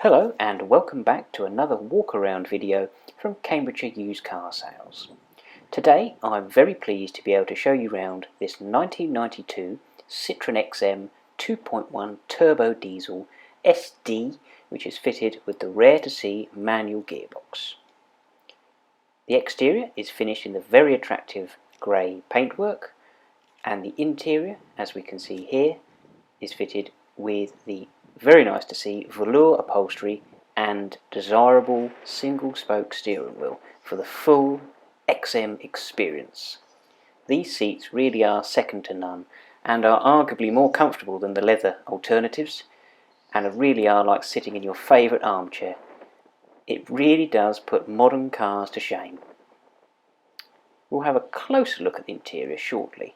Hello and welcome back to another walk around video from Cambridgeshire Used Car Sales. Today I'm very pleased to be able to show you around this 1992 Citroen XM 2.1 turbo diesel SD, which is fitted with the rare to see manual gearbox. The exterior is finished in the very attractive grey paintwork, and the interior, as we can see here, is fitted with the very nice to see velour upholstery and desirable single spoke steering wheel for the full XM experience. These seats really are second to none and are arguably more comfortable than the leather alternatives, and really are like sitting in your favourite armchair. It really does put modern cars to shame. We'll have a closer look at the interior shortly.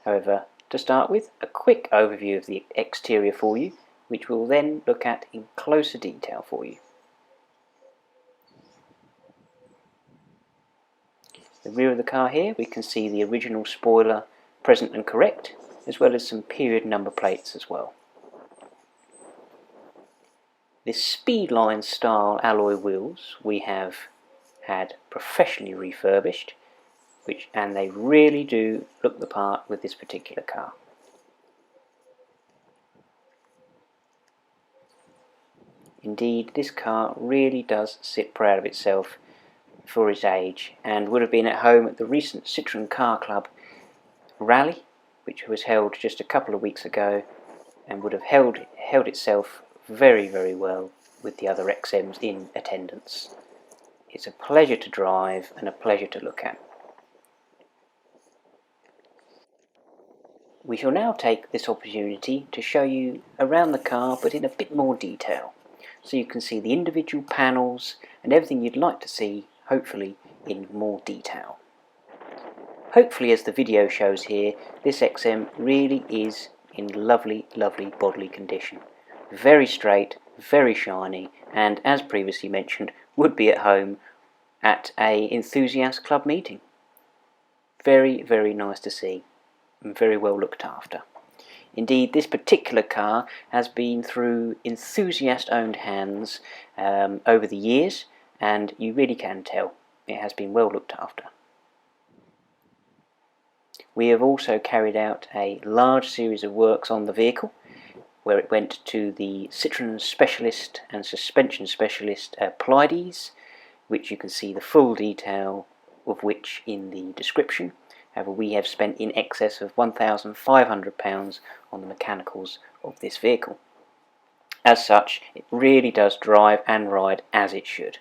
However, to start with, a quick overview of the exterior for you, which we'll then look at in closer detail for you. The rear of the car here, we can see the original spoiler present and correct, as well as some period number plates as well. This Speedline style alloy wheels we have had professionally refurbished, and they really do look the part with this particular car. Indeed, this car really does sit proud of itself for its age, and would have been at home at the recent Citroen Car Club rally, which was held just a couple of weeks ago, and would have held itself very, very well with the other XMs in attendance. It's a pleasure to drive and a pleasure to look at. We shall now take this opportunity to show you around the car, but in a bit more detail, so you can see the individual panels and everything you'd like to see, hopefully in more detail. Hopefully, as the video shows here, this XM really is in lovely, lovely bodily condition. Very straight, very shiny, and as previously mentioned, would be at home at an enthusiast club meeting. Very, very nice to see, and very well looked after. Indeed, this particular car has been through enthusiast-owned hands over the years, and you really can tell it has been well looked after. We have also carried out a large series of works on the vehicle, where it went to the Citroen specialist and suspension specialist Pleiades, which you can see the full detail of which in the description. However, we have spent in excess of £1,500 on the mechanicals of this vehicle. As such, it really does drive and ride as it should.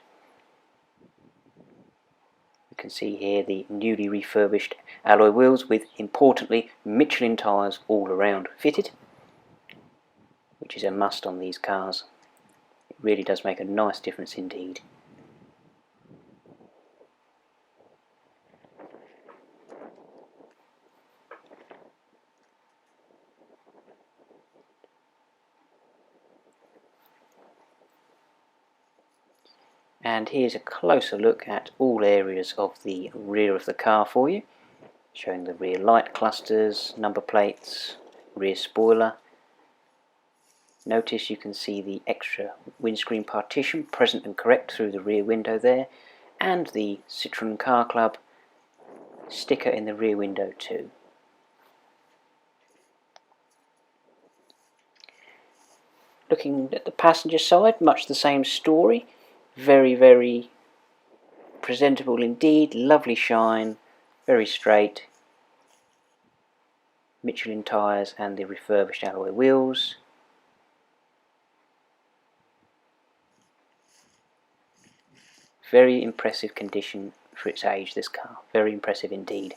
You can see here the newly refurbished alloy wheels with, importantly, Michelin tyres all around fitted, which is a must on these cars. It really does make a nice difference indeed. And here's a closer look at all areas of the rear of the car for you, showing the rear light clusters, number plates, rear spoiler. Notice you can see the extra windscreen partition present and correct through the rear window there, and the Citroen Car Club sticker in the rear window too. Looking at the passenger side, much the same story. Very, very presentable indeed, lovely shine, very straight. Michelin tyres and the refurbished alloy wheels. Very impressive condition for its age, this car. Very impressive indeed.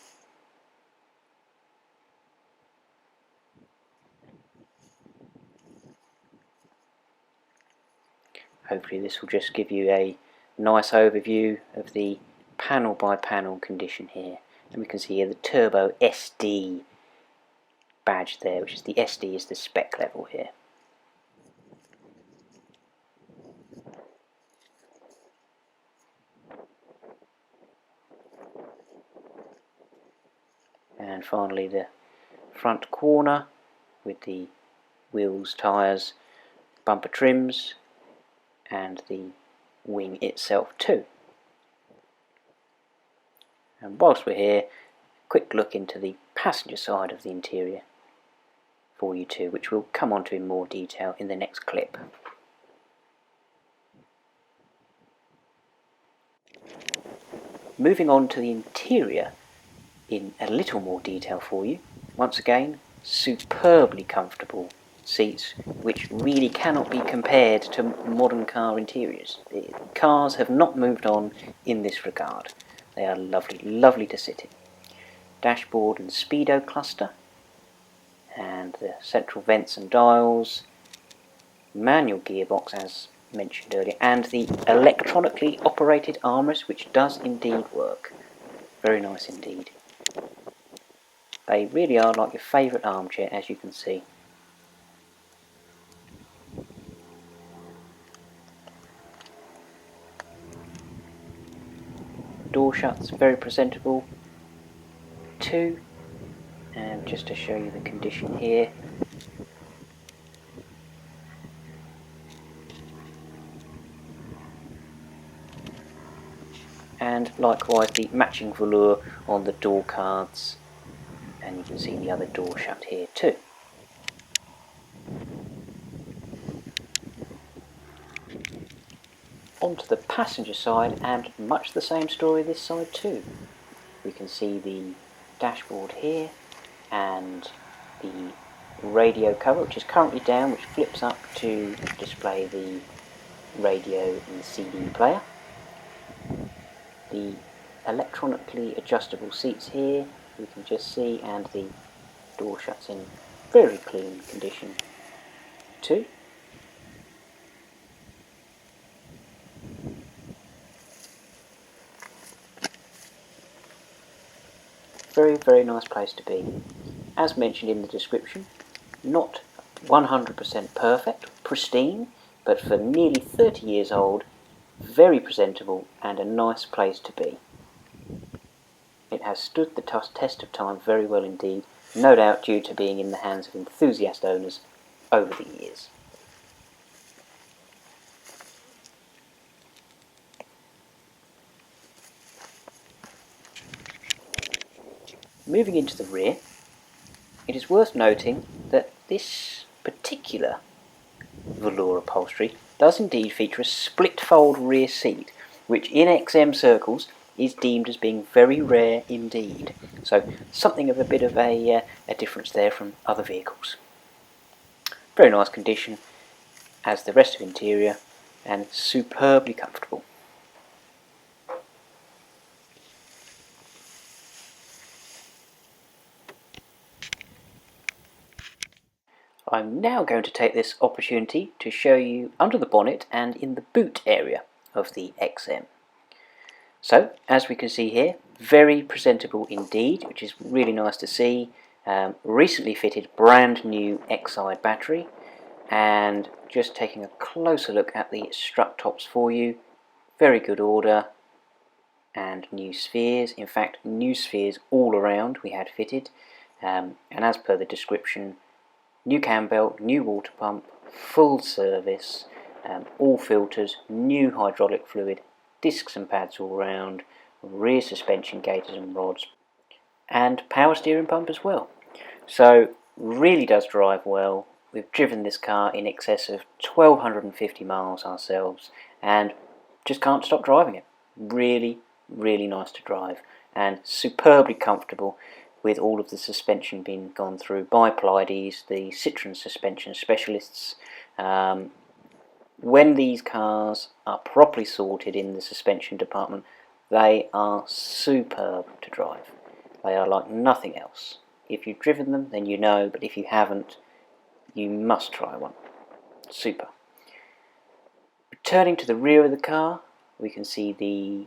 Hopefully this will just give you a nice overview of the panel by panel condition here. And we can see here the Turbo SD badge there, which is the SD is the spec level here. And finally the front corner with the wheels, tyres, bumper trims, and the wing itself too. And whilst we're here, quick look into the passenger side of the interior for you too, which we'll come on to in more detail in the next clip. Moving on to the interior in a little more detail for you. Once again, superbly comfortable seats which really cannot be compared to modern car interiors. The cars have not moved on in this regard. They are lovely, lovely to sit in. Dashboard and speedo cluster, and the central vents and dials, manual gearbox as mentioned earlier, and the electronically operated armrest, which does indeed work. Very nice indeed. They really are like your favourite armchair, as you can see. Door shuts, very presentable too. And just to show you the condition here, and likewise the matching velour on the door cards, and you can see the other door shut here too. Onto the passenger side, and much the same story this side too. We can see the dashboard here and the radio cover, which is currently down, which flips up to display the radio and the CD player. The electronically adjustable seats here, we can just see, and the door shuts in very clean condition too. Very, very nice place to be. As mentioned in the description, not 100% perfect, pristine, but for nearly 30 years old, very presentable and a nice place to be. It has stood the test of time very well indeed, no doubt due to being in the hands of enthusiast owners over the years. Moving into the rear, it is worth noting that this particular velour upholstery does indeed feature a split fold rear seat, which in XM circles is deemed as being very rare indeed. So something of a bit of a difference there from other vehicles. Very nice condition as the rest of interior, and superbly comfortable. I'm now going to take this opportunity to show you under the bonnet and in the boot area of the XM. So, as we can see here, very presentable indeed, which is really nice to see. Recently fitted brand new X-side battery, and just taking a closer look at the strut tops for you, very good order, and new spheres. In fact, new spheres all around we had fitted, and as per the description, new cam belt, new water pump, full service, all filters, new hydraulic fluid, discs and pads all round, rear suspension gaiters and rods, and power steering pump as well. So really does drive well. We've driven this car in excess of 1250 miles ourselves and just can't stop driving it. Really, really nice to drive and superbly comfortable, with all of the suspension being gone through by Pleiades, the Citroen suspension specialists. When these cars are properly sorted in the suspension department, they are superb to drive. They are like nothing else. If you've driven them, then you know, but if you haven't, you must try one. Super. Returning to the rear of the car, we can see the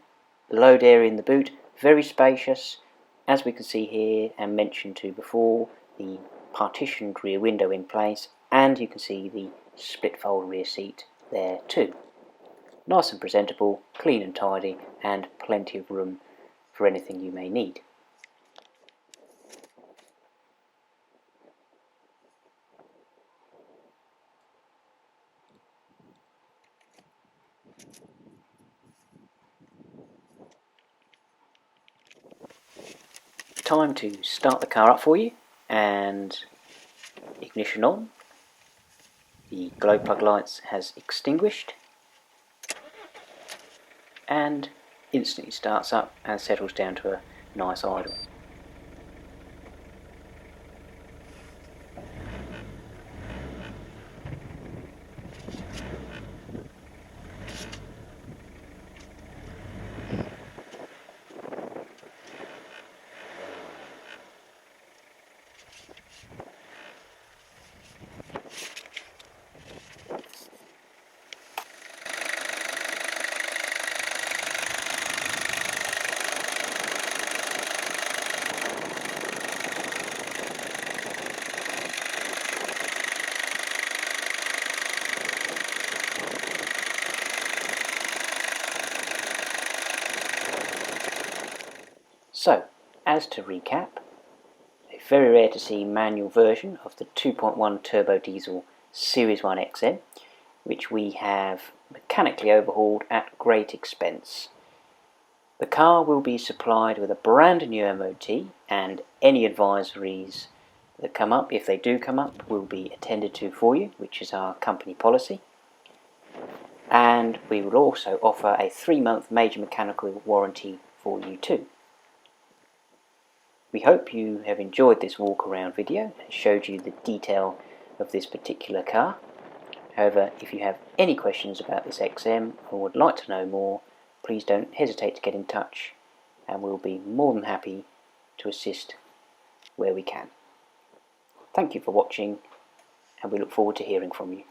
load area in the boot, very spacious. As we can see here and mentioned to before, the partitioned rear window in place, and you can see the split fold rear seat there too. Nice and presentable, clean and tidy, and plenty of room for anything you may need. time to start the car up for you, and ignition on. The glow plug lights has extinguished and instantly starts up and settles down to a nice idle. So, as to recap, a very rare to see manual version of the 2.1 turbo diesel Series 1 XM, which we have mechanically overhauled at great expense. The car will be supplied with a brand new MOT, and any advisories that come up, if they do come up, will be attended to for you, which is our company policy. And we will also offer a 3-month major mechanical warranty for you too. We hope you have enjoyed this walk around video and showed you the detail of this particular car. However, if you have any questions about this XM or would like to know more, please don't hesitate to get in touch, and we'll be more than happy to assist where we can. Thank you for watching, and we look forward to hearing from you.